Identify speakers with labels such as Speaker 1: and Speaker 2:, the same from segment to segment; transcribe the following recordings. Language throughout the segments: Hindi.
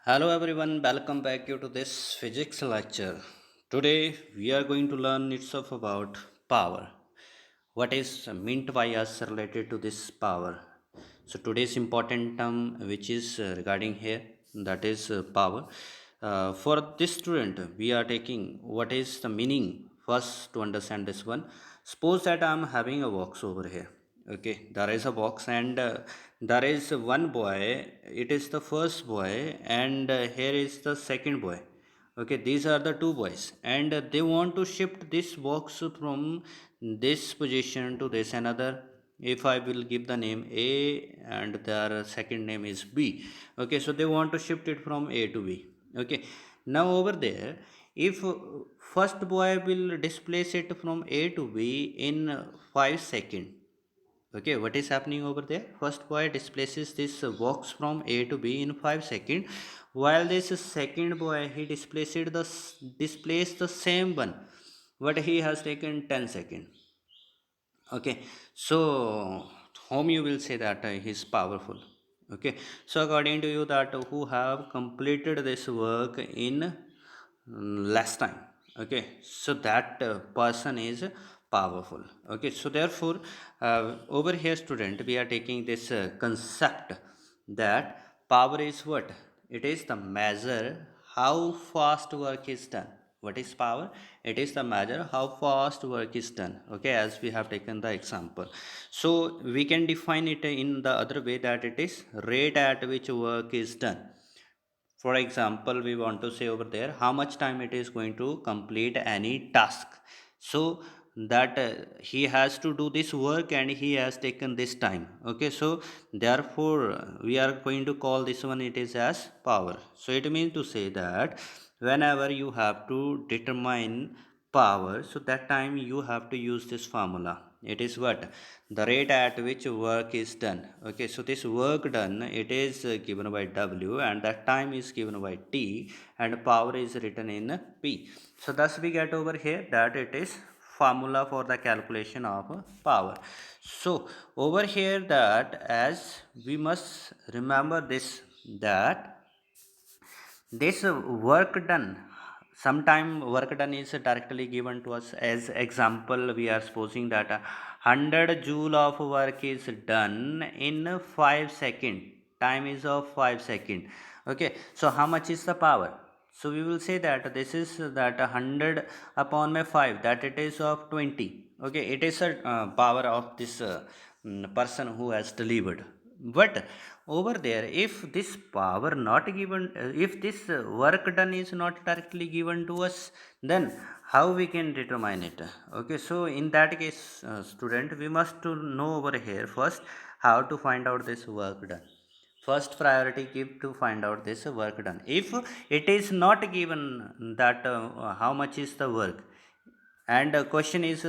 Speaker 1: Hello everyone, welcome back you to this physics lecture. Today we are going to learn itself about power. What is meant by us related to this power? So today's important term which is regarding here, that is power. For this student we are taking what is the meaning first to understand this one. Suppose that I am having a box over here. Okay, there is a box and there is one boy. It is the first boy and here is the second boy. Okay, these are the two boys and they want to shift this box from this position to this another. If I will give the name A and their second name is B. Okay, so they want to shift it from A to B. Okay, now over there, if first boy will displace it from A to B in 5 seconds. Okay, what is happening over there? First boy displaces this box from A to B in 5 seconds, while this second boy he displaced the same one, but he has taken 10 seconds. Okay, so whom you will say that he is powerful. Okay, so according to you, that who have completed this work in less time. Okay, so that person is powerful. Okay, so therefore over here student we are taking this concept that power is what? It is the measure how fast work is done. What is power? It is the measure how fast work is done. Okay, as we have taken the example. So we can define it in the other way, that it is rate at which work is done. For example, we want to say over there how much time it is going to complete any task. So that he has to do this work and he has taken this time. Okay, so therefore we are going to call this one, it is as power. So it means to say that whenever you have to determine power, so that time you have to use this formula. It is what? The rate at which work is done. Okay, so this work done, it is given by W and that time is given by T and power is written in P. So thus we get over here that it is formula for the calculation of power. So over here, that as we must remember this, that this work done, sometime work done is directly given to us. As example, we are supposing that 100 joule of work is done in 5 second. Time is of 5 second. Okay, so how much is the power? So we will say that this is that 100 upon my 5, that it is of 20. Okay, it is a power of this person who has delivered. But over there, if this power not given, if this work done is not directly given to us, then how we can determine it? Okay, so in that case, student, we must to know over here first how to find out this work done. First priority give to find out this work done. If it is not given that how much is the work, and question is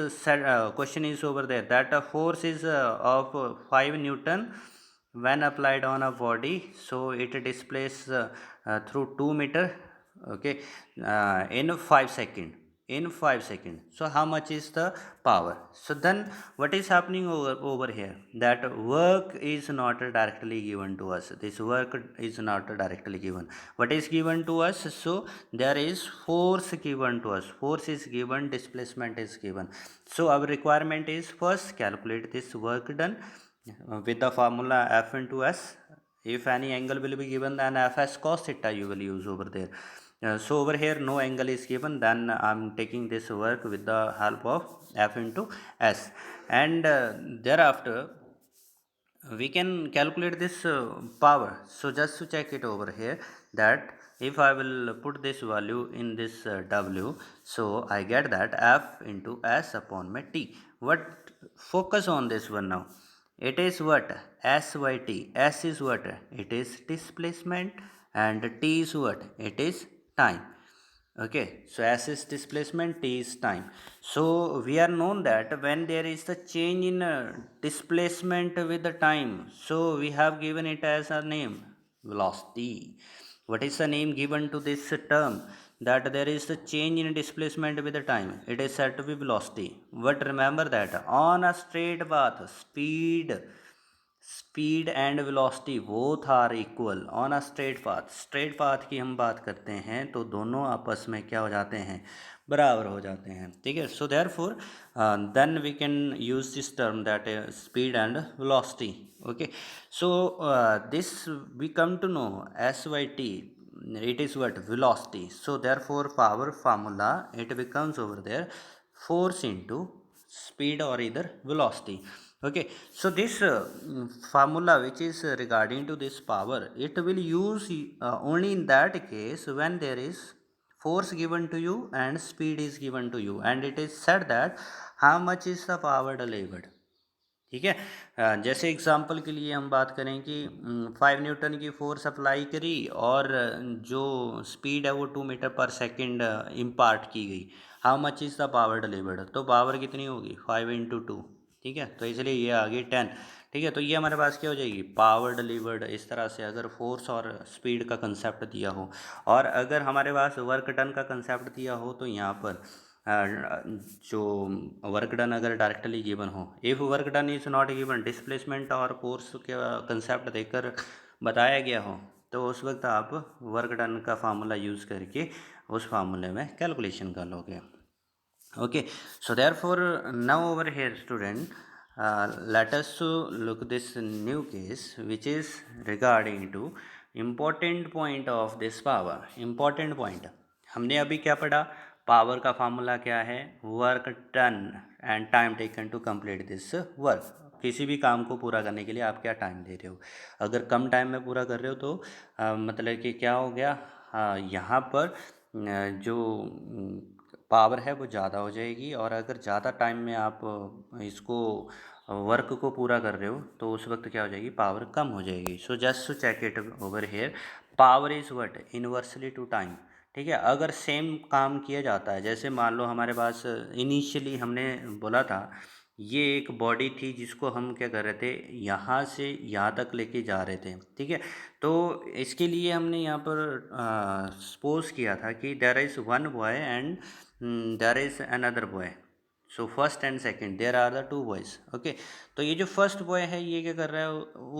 Speaker 1: over there that a force is of 5 newton when applied on a body, so it displays through 2 meter. Okay, in 5 second, in 5 seconds. So how much is the power? So then what is happening over here, that work is not directly given to us. This work is not directly given. What is given to us? So there is force given to us. Force is given, displacement is given. So our requirement is first calculate this work done with the formula F into S. If any angle will be given, then Fs cos theta you will use over there. So over here no angle is given, then I'm taking this work with the help of F into S. And thereafter we can calculate this power. So just to check it over here, that if I will put this value in this W, so I get that F into S upon my T. What? Focus on this one now. It is what? S by T. S is what? It is displacement and T is what? It is time. Okay, so S is displacement, T is time. So we are known that when there is the change in displacement with the time, so we have given it as a name, velocity. What is the name given to this term? That there is the change in displacement with the time, it is said to be velocity. But remember that on a straight path, speed and velocity both are equal on a straight path की हम बात करते हैं तो दोनों आपस में क्या हो जाते हैं, बराबर हो जाते हैं, ठीक है। So therefore then we can use this term that speed and velocity, okay. So this we come to know S Y T, it is what velocity. So therefore power formula it becomes over there force into speed or either velocity, okay. So this formula which is regarding to this power, it will use only in that case when there is force given to you and speed is given to you and it is said that how much is the power delivered, ठीक है। जैसे एग्जांपल के लिए हम बात करें कि 5 न्यूटन की फोर्स अप्लाई करी और जो स्पीड है वो 2 मीटर पर सेकेंड इम्पार्ट की गई, how much is the power delivered, तो पावर कितनी होगी 5 × 2, ठीक है। तो इसलिए ये आ गई 10, ठीक है। तो ये हमारे पास क्या हो जाएगी पावर डिलीवर्ड। इस तरह से अगर फोर्स और स्पीड का कंसेप्ट दिया हो और अगर हमारे पास वर्क डन का कंसेप्ट दिया हो तो यहाँ पर जो वर्क डन अगर डायरेक्टली गिवन हो, if work done is not given, displacement और फोर्स के कंसेप्ट देकर बताया गया हो तो उस वक्त आप वर्क डन का फार्मूला यूज़ करके उस फार्मूले में कैलकुलेशन कर लोगे, okay. So therefore now over here student, let us to look this new case which is regarding to important point of this power, important point। हमने अभी क्या पढ़ा, पावर का फार्मूला क्या है, work done and time taken to complete this work. किसी भी काम को पूरा करने के लिए आप क्या टाइम दे रहे हो, अगर कम टाइम में पूरा कर रहे हो तो मतलब कि क्या हो गया, यहाँ पर जो पावर है वो ज़्यादा हो जाएगी और अगर ज़्यादा टाइम में आप इसको वर्क को पूरा कर रहे हो तो उस वक्त क्या हो जाएगी पावर कम हो जाएगी। So just to check it over here, power is what inversely to time, ठीक है। अगर सेम काम किया जाता है, जैसे मान लो हमारे पास इनिशियली हमने बोला था ये एक बॉडी थी जिसको हम क्या कर रहे थे यहाँ से यहाँ तक लेके जा रहे थे, ठीक है। तो इसके लिए हमने यहाँ पर सपोज किया था कि there is one boy and there is another boy, so first and second there are the two boys, okay. तो ये जो फर्स्ट बॉय है ये क्या कर रहा है,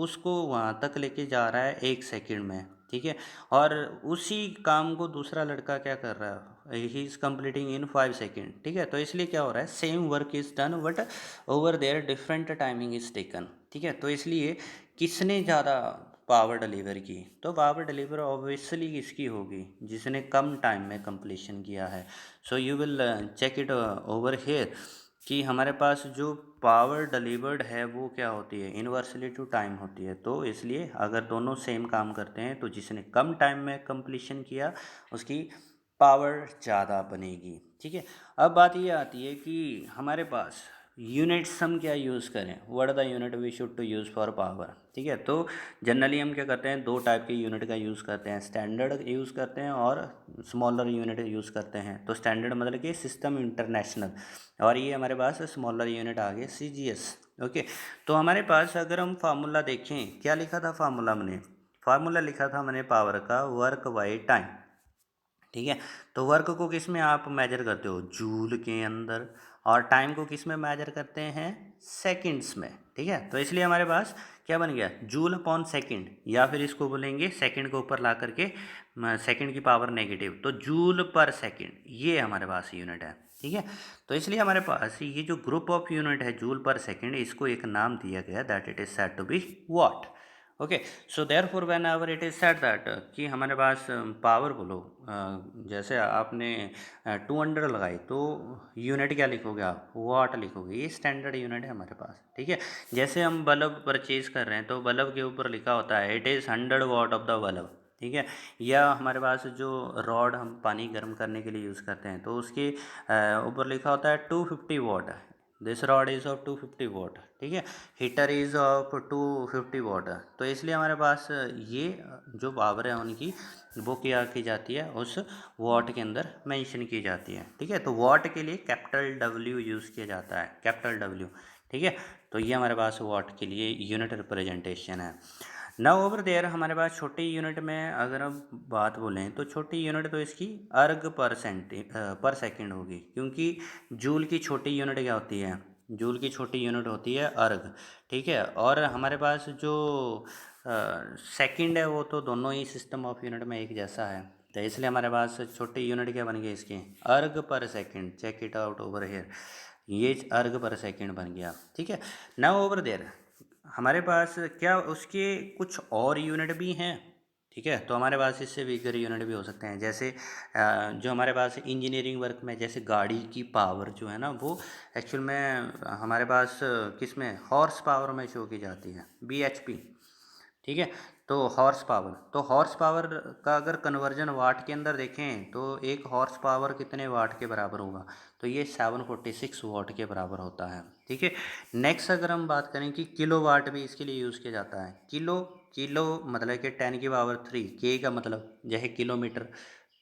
Speaker 1: उसको वहाँ तक लेके जा रहा है 1 सेकंड में, ठीक है। और उसी काम को दूसरा लड़का क्या कर रहा है, he is completing in 5 second, ठीक है। तो इसलिए क्या हो रहा है same work is done but over there different timing is taken, ठीक है। तो इसलिए किसने ज़्यादा पावर डिलीवर की, तो पावर डिलीवर ऑब्वियसली किसकी होगी जिसने कम टाइम में कंप्लीशन किया है। So you will check it over here कि हमारे पास जो पावर डिलीवर्ड है वो क्या होती है इनवर्सली टू टाइम होती है। तो इसलिए अगर दोनों सेम काम करते हैं तो जिसने कम टाइम में कंप्लीशन किया उसकी पावर ज़्यादा बनेगी, ठीक है। अब बात ये आती है कि हमारे पास यूनिट्स हम क्या यूज़ करें, what are the unit we should to use for power, ठीक है। तो जनरली हम क्या करते हैं दो टाइप के यूनिट का यूज़ करते हैं, स्टैंडर्ड यूज़ करते हैं और स्मॉलर यूनिट यूज़ करते हैं। तो स्टैंडर्ड मतलब कि सिस्टम इंटरनेशनल और ये हमारे पास स्मॉलर यूनिट आ गए CGS, ओके। तो हमारे पास अगर हम फार्मूला देखें, क्या लिखा था फार्मूला मैंने, फार्मूला लिखा था मैंने पावर का वर्क बाई टाइम, ठीक है। तो वर्क को किस में आप मेजर करते हो जूल के अंदर और टाइम को किस में मेजर करते हैं सेकंड्स में, ठीक है। तो इसलिए हमारे पास क्या बन गया जूल अपॉन सेकंड, या फिर इसको बोलेंगे सेकंड को ऊपर ला करके सेकंड की पावर नेगेटिव, तो जूल पर सेकंड ये हमारे पास यूनिट है, ठीक है। तो इसलिए हमारे पास ये जो ग्रुप ऑफ यूनिट है जूल पर सेकंड, इसको एक नाम दिया गया that it is said to be watt, okay. So therefore whenever it is set that कि हमारे पास पावर बोलो जैसे आपने 200 लगाई तो यूनिट क्या लिखोगे आप वाट लिखोगे, ये स्टैंडर्ड यूनिट है हमारे पास, ठीक है। जैसे हम बल्ब परचेज कर रहे हैं तो बल्ब के ऊपर लिखा होता है it is 100 watt of the bulb, ठीक है। या हमारे पास जो रॉड हम पानी गर्म करने के लिए यूज़ करते हैं तो उसके ऊपर लिखा होता है 250 वाट, दिस रॉड इज़ ऑफ 250 वाट, ठीक है। हीटर इज़ ऑफ 250 वाट। तो इसलिए हमारे पास ये जो पावर है उनकी वो क्या की जाती है उस वाट के अंदर मेंशन की जाती है, ठीक है। तो वाट के लिए कैपिटल W यूज़ किया जाता है, कैपिटल W, ठीक है। तो ये हमारे पास वाट के लिए यूनिट रिप्रेजेंटेशन है। नाउ ओवर देयर हमारे पास छोटी यूनिट में अगर हम बात बोलें तो छोटी यूनिट तो इसकी अर्ग पर सेकेंड होगी, क्योंकि जूल की छोटी यूनिट क्या होती है जूल की छोटी यूनिट होती है अर्ग, ठीक है। और हमारे पास जो सेकंड है वो तो दोनों ही सिस्टम ऑफ यूनिट में एक जैसा है, तो इसलिए हमारे पास छोटी यूनिट क्या बन गई इसकी, erg per second. Check it out over here, ये अर्ग पर सेकंड बन गया, ठीक है। नाउ ओवर देयर हमारे पास क्या उसके कुछ और यूनिट भी हैं, ठीक है। तो हमारे पास इससे वीकर यूनिट भी हो सकते हैं, जैसे जो हमारे पास इंजीनियरिंग वर्क में जैसे गाड़ी की पावर जो है ना वो एक्चुअल में हमारे पास किस में, हॉर्स पावर में शो की जाती है, bhp, ठीक है। तो हॉर्स पावर का अगर कन्वर्जन वाट के अंदर देखें तो एक हॉर्स पावर कितने वाट के बराबर होगा, तो ये 746 वाट के बराबर होता है, ठीक है। नेक्स्ट अगर हम बात करें कि किलो वाट भी इसके लिए यूज़ किया जाता है, किलो किलो मतलब कि 10⁻³ के का मतलब जैसे किलोमीटर,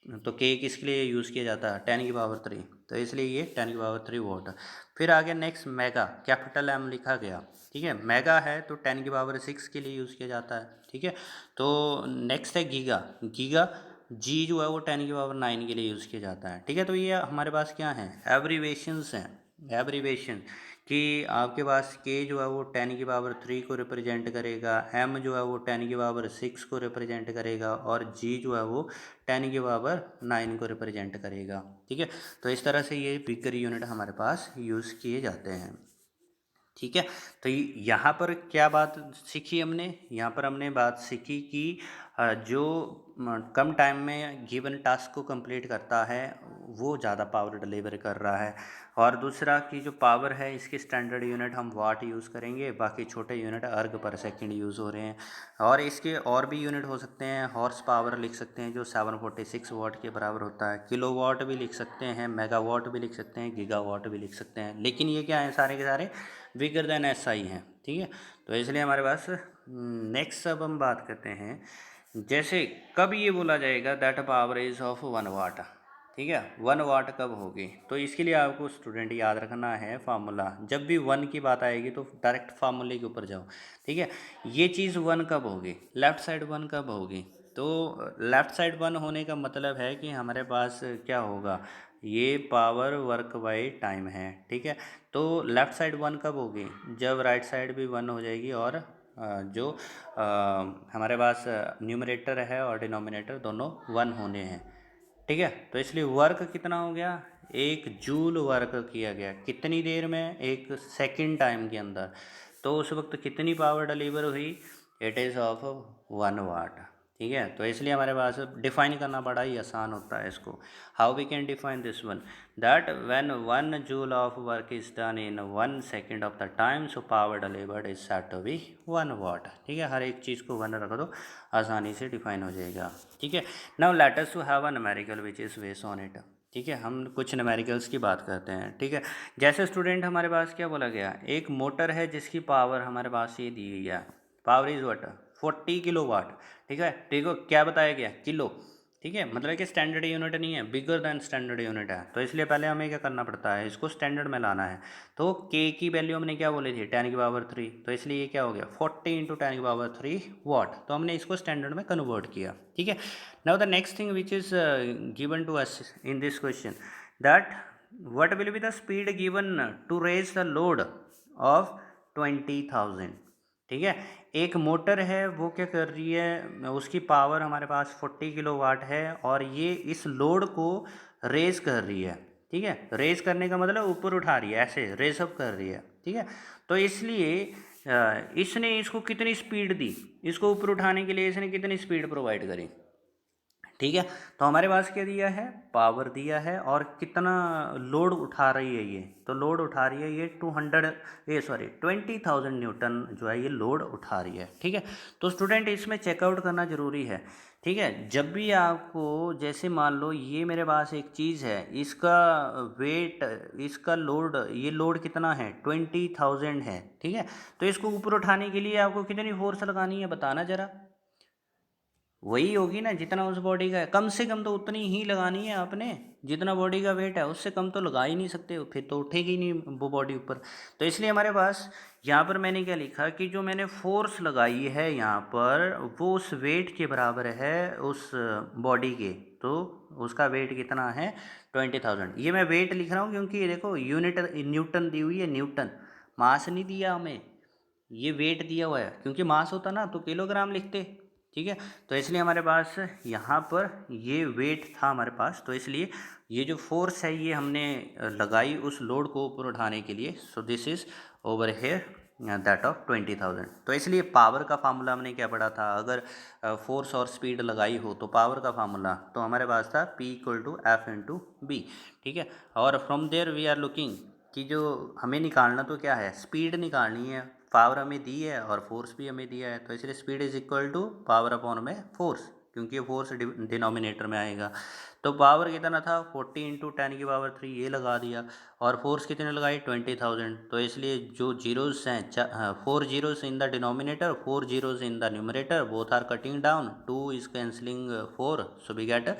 Speaker 1: तो के किसके लिए यूज़ किया जाता है, 10⁻³, तो इसलिए ये 10⁻³ वाट। फिर आगे नेक्स्ट मेगा, कैपिटल एम लिखा गया, ठीक है। मेगा है तो 10⁻6 के लिए यूज़ किया जाता है, ठीक है। तो नेक्स्ट है गीगा, गीगा जी जो है वो 10⁻9 के लिए यूज़ किया जाता है, ठीक है। तो ये हमारे पास क्या है, एब्रीवेशंस हैं, एब्रीवेशन कि आपके पास के जो है वो 10⁻³ को रिप्रेजेंट करेगा, एम जो है वो 10⁻6 को रिप्रेजेंट करेगा, और जी जो है वो 10⁻9 को रिप्रेजेंट करेगा, ठीक है। तो इस तरह से ये बिगर यूनिट हमारे पास यूज़ किए जाते हैं, ठीक है। तो यहाँ पर क्या बात सीखी हमने, यहाँ पर हमने बात सीखी कि जो कम टाइम में गिवन टास्क को कंप्लीट करता है वो ज़्यादा पावर डिलीवर कर रहा है, और दूसरा कि जो पावर है इसकी स्टैंडर्ड यूनिट हम वाट यूज़ करेंगे, बाकी छोटे यूनिट अर्ग पर सेकंड यूज़ हो रहे हैं। और इसके और भी यूनिट हो सकते हैं, हॉर्स पावर लिख सकते हैं जो 746 वाट के बराबर होता है, किलो वाट भी लिख सकते हैं, मेगा वाट भी लिख सकते हैं, गीगा वाट भी लिख सकते हैं, लेकिन ये क्या है, सारे के सारे बिगर देन SI हैं, ठीक है। तो इसलिए हमारे पास नेक्स्ट अब हम बात करते हैं, जैसे कब ये बोला जाएगा that power is of 1 watt, ठीक है। 1 वाट कब होगी, तो इसके लिए आपको स्टूडेंट याद रखना है फार्मूला, जब भी 1 की बात आएगी तो डायरेक्ट फार्मूले के ऊपर जाओ, ठीक है। ये चीज़ 1 कब होगी, लेफ्ट साइड 1 कब होगी, तो लेफ्ट साइड 1 होने का मतलब है कि हमारे पास क्या होगा, ये पावर वर्क बाई टाइम है, ठीक है। तो लेफ़्ट साइड 1 कब होगी, जब राइट साइड भी 1 हो जाएगी, और जो हमारे पास न्यूमरेटर है और डिनोमिनेटर दोनों 1 होने हैं, ठीक है। तो इसलिए वर्क कितना हो गया, 1 जूल वर्क किया गया, कितनी देर में, 1 सेकंड टाइम के अंदर, तो उस वक्त कितनी पावर डिलीवर हुई, इट इज़ ऑफ 1 वाट, ठीक है। तो इसलिए हमारे पास डिफाइन करना बड़ा ही आसान होता है इसको। How we can define this one, that when 1 joule of work is done in 1 second of the time, so power delivered is said to be 1 watt, ठीक है। हर एक चीज़ को 1 रख दो, आसानी से डिफाइन हो जाएगा, ठीक है। Now let us to have a numerical which is based on it, ठीक है। हम कुछ न्यूमेरिकल्स की बात करते हैं, ठीक है। जैसे स्टूडेंट हमारे पास क्या बोला गया, एक मोटर है जिसकी पावर हमारे पास ये दी गई है, power is watt 40 kilowatt, ठीक है। देखो क्या बताया गया, किलो, ठीक है, मतलब कि स्टैंडर्ड यूनिट नहीं है, बिगर दैन स्टैंडर्ड यूनिट है, तो इसलिए पहले हमें क्या करना पड़ता है, इसको स्टैंडर्ड में लाना है। तो के की वैल्यू हमने क्या बोली थी, 10⁻3, तो इसलिए ये क्या हो गया 40 × 10⁻3 वाट, तो हमने इसको स्टैंडर्ड में कन्वर्ट किया, ठीक है। Now the next thing which is given to us in this question, that what will be the speed given to raise the load of 20,000, ठीक है। एक मोटर है वो क्या कर रही है, उसकी पावर हमारे पास 40 किलो वाट है, और ये इस लोड को रेज कर रही है, ठीक है। रेज करने का मतलब ऊपर उठा रही है, ऐसे रेज अप कर रही है, ठीक है। तो इसलिए इसने इसको कितनी स्पीड दी, इसको ऊपर उठाने के लिए इसने कितनी स्पीड प्रोवाइड करी, ठीक है। तो हमारे पास क्या दिया है, पावर दिया है, और कितना लोड उठा रही है ये, तो लोड उठा रही है ये 20,000 न्यूटन जो है ये लोड उठा रही है, ठीक है। तो स्टूडेंट इसमें चेकआउट करना ज़रूरी है, ठीक है। जब भी आपको, जैसे मान लो ये मेरे पास एक चीज़ है, इसका वेट, इसका लोड, ये लोड कितना है 20,000 है, ठीक है। तो इसको ऊपर उठाने के लिए आपको कितनी फोर्स लगानी है बताना ज़रा, वही होगी ना जितना उस बॉडी का है, कम से कम तो उतनी ही लगानी है आपने, जितना बॉडी का वेट है उससे कम तो लगा ही नहीं सकते हो, फिर तो उठेगी नहीं वो बॉडी ऊपर। तो इसलिए हमारे पास यहाँ पर मैंने क्या लिखा कि जो मैंने फोर्स लगाई है यहाँ पर वो उस वेट के बराबर है उस बॉडी के। तो उसका वेट कितना है 20,000। ये मैं वेट लिख रहा हूँ क्योंकि ये देखो यूनिट न्यूटन दी हुई है, न्यूटन, मास नहीं दिया हमें, ये वेट दिया हुआ है, क्योंकि मास होता ना तो किलोग्राम लिखते। ठीक है, तो इसलिए हमारे पास यहाँ पर ये वेट था हमारे पास, तो इसलिए ये जो फोर्स है ये हमने लगाई उस लोड को ऊपर उठाने के लिए। So this is over here that of 20,000। तो इसलिए पावर का फार्मूला हमने क्या पढ़ा था, अगर फोर्स और स्पीड लगाई हो तो पावर का फार्मूला तो हमारे पास था P = F × B। ठीक है, और from there we are looking कि जो हमें निकालना तो क्या है, स्पीड निकालनी है, पावर हमें दी है और फोर्स भी हमें दिया है, तो इसलिए speed is equal to power upon में फोर्स, क्योंकि फोर्स डिनोमिनेटर में आएगा। तो पावर कितना था 40 × 10⁻³ ये लगा दिया, और फोर्स कितने लगाई 20,000। तो इसलिए जो जीरोस हैं 4 zeros in the denominator, 4 zeros in the numerator, both are cutting down, 2 is cancelling 4, so we get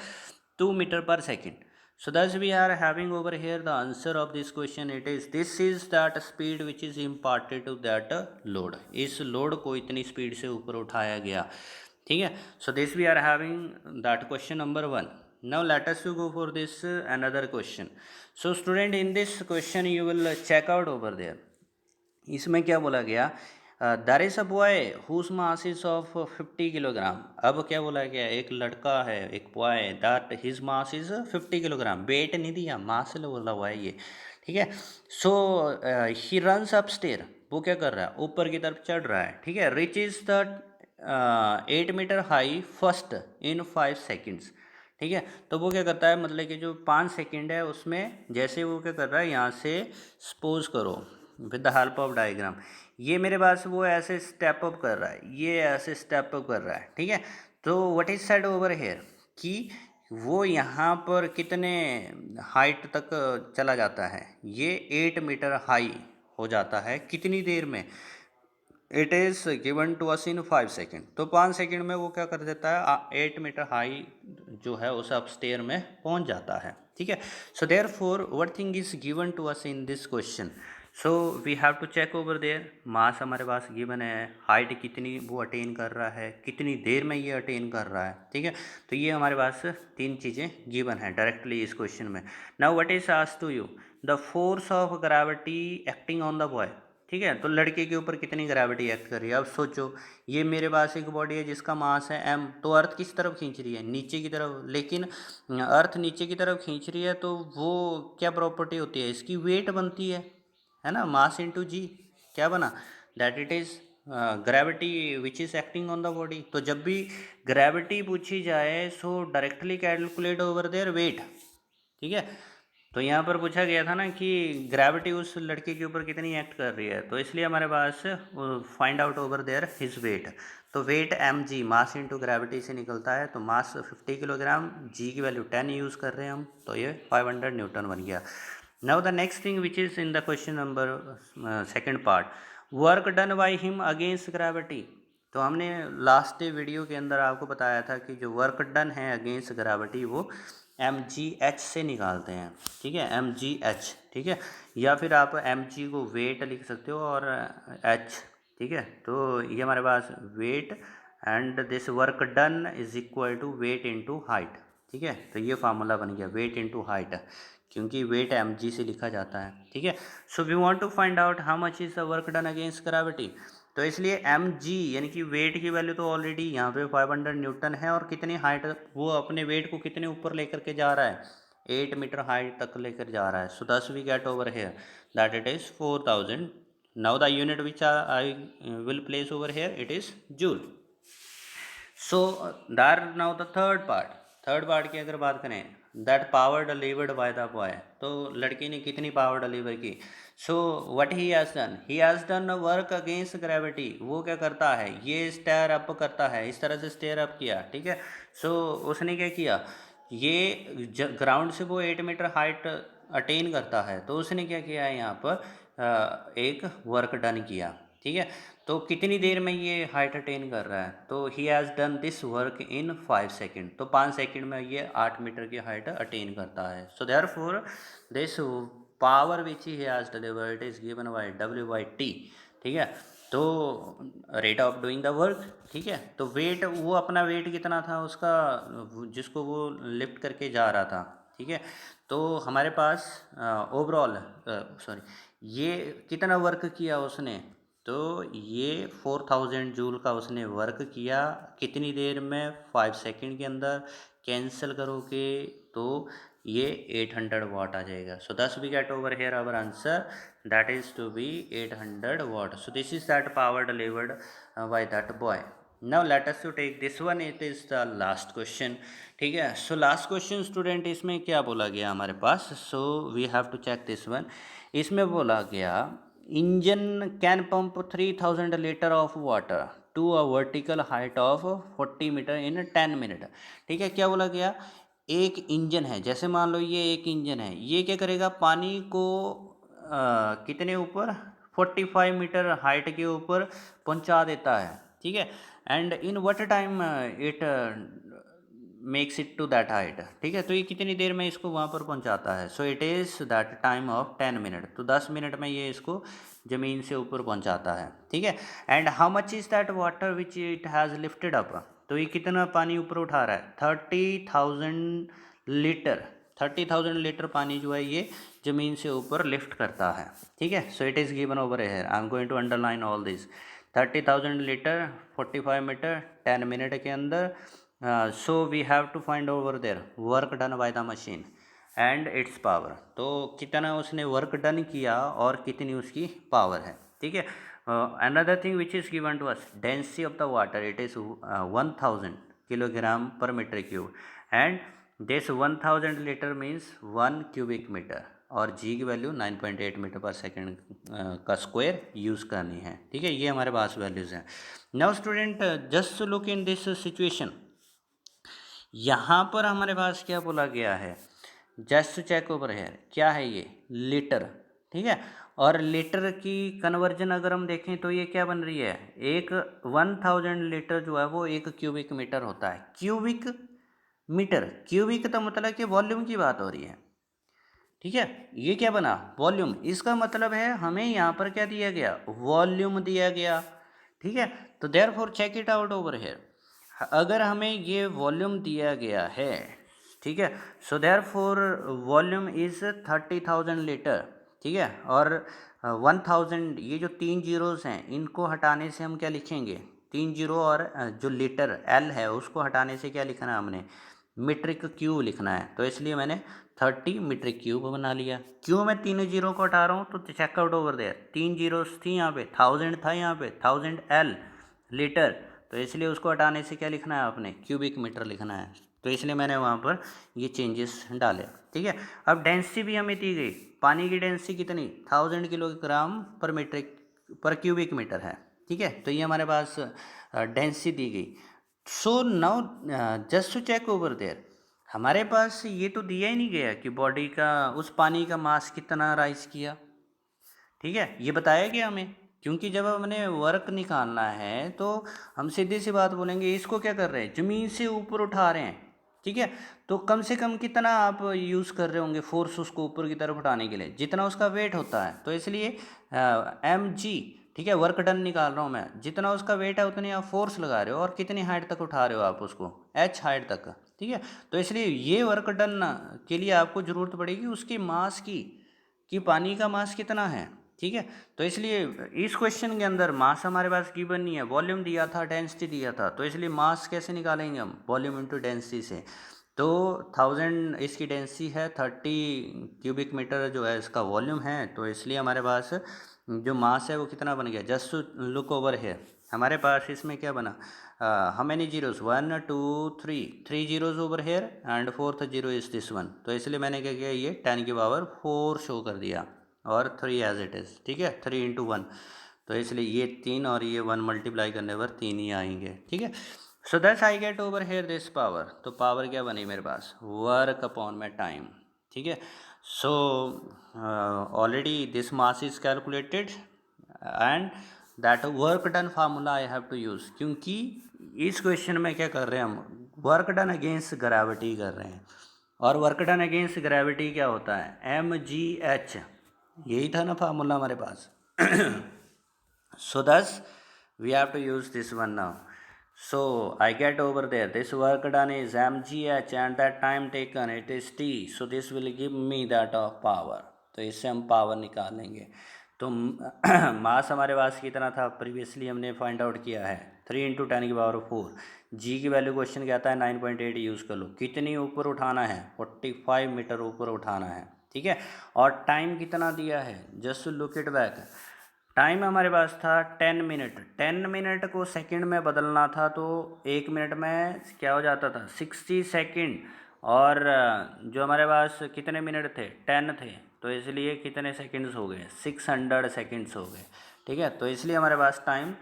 Speaker 1: 2 meter/second. So thus we are having over here the answer of this question, it is this is that speed which is imparted to that load, इस लोड को इतनी स्पीड से ऊपर उठाया गया। ठीक है, so this we are having that question number 1। now let us go for this another question. So student, in this question you will check out over there, इसमें क्या बोला गया, there is a boy whose mass is of 50 kilogram. अब क्या बोला गया, एक लड़का है, एक boy, that his mass is 50 kilogram, weight नहीं दिया, मास से बोला हुआ है ये। ठीक है, सो ही रन्स अप स्टेयर, वो क्या कर रहा है, ऊपर की तरफ चढ़ रहा है। ठीक है, reach is the 8 metre high first in 5 seconds. ठीक है, तो वो क्या करता है, मतलब कि जो 5 सेकेंड है उसमें जैसे वो क्या कर रहा है, यहाँ से सपोज करो with the help of diagram, ये मेरे पास वो ऐसे स्टेप अप कर रहा है, ये ऐसे स्टेप अप कर रहा है। ठीक है, तो what is said over here कि वो यहाँ पर कितने हाइट तक चला जाता है, ये 8 मीटर हाई हो जाता है कितनी देर में, it is given to us in 5 second. तो 5 सेकेंड में वो क्या कर देता है, 8 मीटर हाई जो है उस अपस्टेयर में पहुंच जाता है। ठीक है, so therefore what thing is given to us in this question, so we have to check over there, mass हमारे पास गिवन है, हाइट कितनी वो अटेन कर रहा है, कितनी देर में ये अटेन कर रहा है। ठीक है, तो ये हमारे पास 3 चीज़ें गिवन है डायरेक्टली इस क्वेश्चन में। Now what is asked to you, the force of gravity acting on the boy. ठीक है, तो लड़के के ऊपर कितनी ग्रेविटी एक्ट कर रही है। अब सोचो, ये मेरे पास एक बॉडी है जिसका मास है m, तो अर्थ किस तरफ खींच रही है, नीचे की तरफ, लेकिन अर्थ नीचे की तरफ खींच रही है तो वो क्या प्रॉपर्टी होती है, इसकी वेट बनती है ना, मास इंटू जी, क्या बना, that it is gravity which is acting on the body. तो जब भी ग्रेविटी पूछी जाए so directly calculate over there weight. ठीक है, तो यहाँ पर पूछा गया था ना कि ग्रेविटी उस लड़के के ऊपर कितनी एक्ट कर रही है, तो इसलिए हमारे पास find out over there his weight. तो weight mg, mass into gravity से निकलता है, तो मास 50 किलोग्राम, जी की वैल्यू 10 यूज़ कर रहे हैं हम, तो ये 500 न्यूटन बन गया। Now the next thing which is in the question number second part, work done by him against gravity. तो हमने लास्ट वीडियो के अंदर आपको बताया था कि जो वर्क डन है अगेंस्ट ग्रेविटी वो mgh से निकालते हैं। ठीक है, mgh, ठीक है, या फिर आप mg को वेट लिख सकते हो और h। ठीक है, तो ये हमारे पास weight and this work done is equal to weight into height. ठीक है, तो ये फार्मूला बन गया वेट इनटू हाइट, क्योंकि वेट mg से लिखा जाता है। ठीक है, so we want to find out how much is the work done against gravity. तो इसलिए mg यानी कि वेट की वैल्यू तो ऑलरेडी यहाँ पे 500 न्यूटन है, और कितनी हाइट, वो अपने वेट को कितने ऊपर लेकर के जा रहा है, 8 मीटर हाइट तक लेकर जा रहा है। So thus we get over here that it is 4000। Now the unit which I will place over here it is joule. So there now the third part की अगर बात करें, that power delivered by the boy, तो लड़की ने कितनी पावर डिलीवर की। So what he has done work against gravity, वो क्या करता है, ये स्टेयर अप करता है, इस तरह से स्टेयर अप किया। ठीक है, सो उसने क्या किया, ये ग्राउंड से वो 8 मीटर हाइट अटेन करता है, तो उसने क्या किया है यहाँ पर एक वर्क डन किया। ठीक है। तो कितनी देर में ये हाइट अटेन कर रहा है, तो ही has done this work in 5 second, तो 5 सेकेंड में ये 8 मीटर की हाइट अटेन करता है। So therefore this power which he has delivered is given by W/T। ठीक है, तो rate of doing the work. ठीक है, तो वेट, वो अपना वेट कितना था उसका, जिसको वो लिफ्ट करके जा रहा था। ठीक है, तो हमारे पास ओवरऑल सॉरी ये कितना वर्क किया उसने, तो ये 4000 जूल का उसने वर्क किया कितनी देर में, 5 सेकेंड के अंदर। कैंसिल करोगे तो ये 800 वाट आ जाएगा। So thus we get over here our answer, that is to be 800 watt. So this is that power delivered by that boy. Now let us to take this one, it is the last question. ठीक है, so last question स्टूडेंट, इसमें क्या बोला गया हमारे पास, so we have to check this one. इसमें बोला गया engine can pump 3000 litre of water to a vertical height of 40 metre in 10 minute. ठीक है, क्या बोला गया, एक इंजन है, जैसे मान लो ये एक इंजन है, ये क्या करेगा, पानी को कितने ऊपर, 45 मीटर हाइट के ऊपर पहुंचा देता है। ठीक है, and in what time it makes it to that height. ठीक है, तो ये कितनी देर में इसको वहाँ पर पहुँचाता है, so it is that time of 10 minute, तो 10 मिनट में ये इसको ज़मीन से ऊपर पहुँचाता है। ठीक है, and how much is that water which it has lifted up, तो ये कितना पानी ऊपर उठा रहा है, 30,000 लीटर। 30,000 लीटर पानी जो है ये ज़मीन से ऊपर लिफ्ट करता है। ठीक है, so it is given over here, I am going to underline all this. 30,000 litre 45 metre 10 minute के अंदर। So we have to find over there work done by the machine and its power, तो कितना उसने वर्क डन किया और कितनी उसकी पावर है। ठीक है, another thing which is given to us, density of the water it is 1000 kilogram per metre cube, and this 1000 litre means 1 cubic metre, और जी की वैल्यू 9.8 मीटर पर सेकेंड का स्क्वायर यूज़ करनी है। ठीक है, ये हमारे पास वैल्यूज़ हैं। Now student just look in this situation, यहाँ पर हमारे पास क्या बोला गया है, जस्ट चेक ओवर हेयर, क्या है ये, लीटर। ठीक है, और लीटर की कन्वर्जन अगर हम देखें तो ये क्या बन रही है, एक 1000 लीटर जो है वो 1 क्यूबिक मीटर होता है। क्यूबिक मीटर, क्यूबिक का मतलब कि वॉल्यूम की बात हो रही है। ठीक है, ये क्या बना, वॉल्यूम, इसका मतलब है हमें यहाँ पर क्या दिया गया, वॉल्यूम दिया गया। ठीक है, तो therefore check it out over here, अगर हमें ये वॉल्यूम दिया गया है, ठीक है, so therefore volume is 30,000 litre. ठीक है, और 1000, ये जो 3 जीरोस हैं इनको हटाने से हम क्या लिखेंगे, 3 जीरो और जो लीटर एल है उसको हटाने से क्या लिखना है हमने, मीट्रिक क्यूब लिखना है, तो इसलिए मैंने 30 मीट्रिक क्यूब बना लिया। क्यों मैं तीनों जीरो को हटा रहा हूँ, तो चेकआउट ओवर देयर, 3 जीरोस थी यहाँ पे, 1000 था यहाँ पे, 1000 एल लीटर, तो इसलिए उसको हटाने से क्या लिखना है आपने, क्यूबिक मीटर लिखना है, तो इसलिए मैंने वहाँ पर ये चेंजेस डाले। ठीक है, अब डेंसिटी भी हमें दी गई, पानी की डेंसिटी कितनी, 1000 किलोग्राम पर मीट्रिक पर क्यूबिक मीटर है। ठीक है, तो ये हमारे पास डेंसिटी दी गई। So now just to check over there, हमारे पास ये तो दिया ही नहीं गया कि बॉडी का, उस पानी का मास कितना राइज किया। ठीक है, ये बताया गया हमें, क्योंकि जब हमने वर्क निकालना है तो हम सीधी सी बात बोलेंगे, इसको क्या कर रहे हैं, ज़मीन से ऊपर उठा रहे हैं। ठीक है, तो कम से कम कितना आप यूज़ कर रहे होंगे फोर्स उसको ऊपर की तरफ उठाने के लिए, जितना उसका वेट होता है, तो इसलिए mg, ठीक है, वर्क डन निकाल रहा हूँ मैं, जितना उसका वेट है उतनी आप फोर्स लगा रहे हो, और कितनी हाइट तक उठा रहे हो आप उसको, h हाइट तक। ठीक है, तो इसलिए ये वर्क डन के लिए आपको ज़रूरत पड़ेगी उसकी मास की, कि पानी का मास कितना है। ठीक है, तो इसलिए इस क्वेश्चन के अंदर मास हमारे पास गिवन नहीं है, वॉल्यूम दिया था, डेंसिटी दिया था, तो इसलिए मास कैसे निकालेंगे हम, वॉल्यूम इनटू डेंसिटी से। तो 1000 इसकी डेंसिटी है, 30 क्यूबिक मीटर जो है इसका वॉल्यूम है, तो इसलिए हमारे पास जो मास है वो कितना बन गया, जस्ट लुक ओवर है, हमारे पास इसमें क्या बना, how many zeros, 1 2 3 zeros over here, and fourth zero is this one, तो इसलिए मैंने क्या किया, ये 10 की पावर 4 शो कर दिया, और 3 एज इट इज़। ठीक है, 3 इंटू 1, तो इसलिए ये 3 और ये 1 मल्टीप्लाई करने पर 3 ही आएंगे। ठीक है, so that's I get over here this power, तो पावर क्या बनी मेरे पास, वर्क अपॉन माई टाइम। ठीक है, so already this mass is calculated, and that work done formula I have to use, क्योंकि इस क्वेश्चन में क्या कर रहे हैं हम, वर्क डन अगेंस्ट ग्रेविटी कर रहे हैं। और वर्क डन अगेंस्ट ग्रेविटी क्या होता है, mgh, यही था ना फार्मूला हमारे पास। So thus we have to use this one now. So I get over there, this work done is mgh and that time taken it is t, so this will give me that of power। तो इससे हम पावर निकालेंगे। तो मास हमारे पास कितना था, प्रीवियसली हमने फाइंड आउट किया है 3 × 10⁴। जी की वैल्यू क्वेश्चन क्या आता है 9.8 यूज़ कर लो। कितनी ऊपर उठाना है, 45 मीटर ऊपर उठाना है, ठीक है। और टाइम कितना दिया है, just look it back. Time हमारे पास था 10 मिनट। 10 मिनट को सेकंड में बदलना था, तो 1 मिनट में क्या हो जाता था 60 सेकंड। और जो हमारे पास कितने मिनट थे, 10 थे, तो इसलिए कितने सेकंड्स हो गए, 600 सेकंड्स हो गए, ठीक है। तो इसलिए हमारे पास टाइम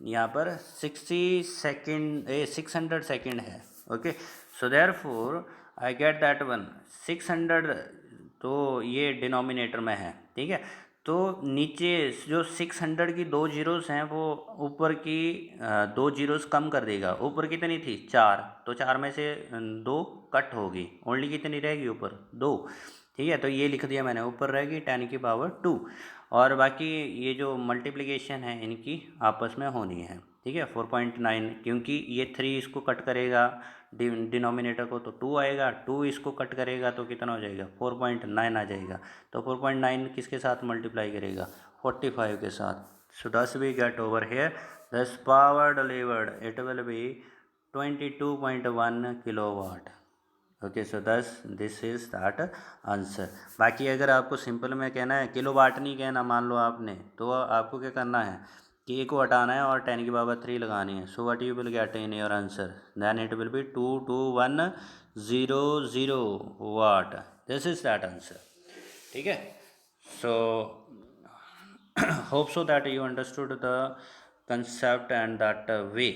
Speaker 1: यहाँ पर 600 सेकंड है। Okay, so therefore I get that one 600, तो ये डिनोमिनेटर में है, ठीक है। तो नीचे जो 600 की 2 जीरोस हैं वो ऊपर की 2 जीरोस कम कर देगा। ऊपर कितनी थी 4, तो 4 में से 2 कट होगी, ओनली कितनी रहेगी ऊपर 2, ठीक है। तो ये लिख दिया मैंने, ऊपर रहेगी 10⁻²। और बाकी ये जो मल्टीप्लिकेशन है इनकी आपस में होनी है, ठीक है। 4.9, क्योंकि ये 3 इसको कट करेगा डिनोमिनेटर को, तो 2 आएगा, 2 इसको कट करेगा तो कितना हो जाएगा 4.9 आ जाएगा। तो 4.9 किसके साथ मल्टीप्लाई करेगा, 45 के साथ। So thus we get over here thus power delivered it will be 22.1 kilowatt. Okay, so thus this is that answer. बाकी अगर आपको सिंपल में कहना है, किलोवाट नहीं कहना, मान लो आपने, तो आपको क्या करना है कि ए को हटाना है और 10⁻³ लगानी है। So what you will get in your answer, then it will be 22100 watt. This is that answer, ठीक है। So hope so that you understood the concept and that way,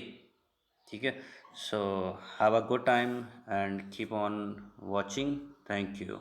Speaker 1: ठीक है। So have a good time and keep on watching, thank you.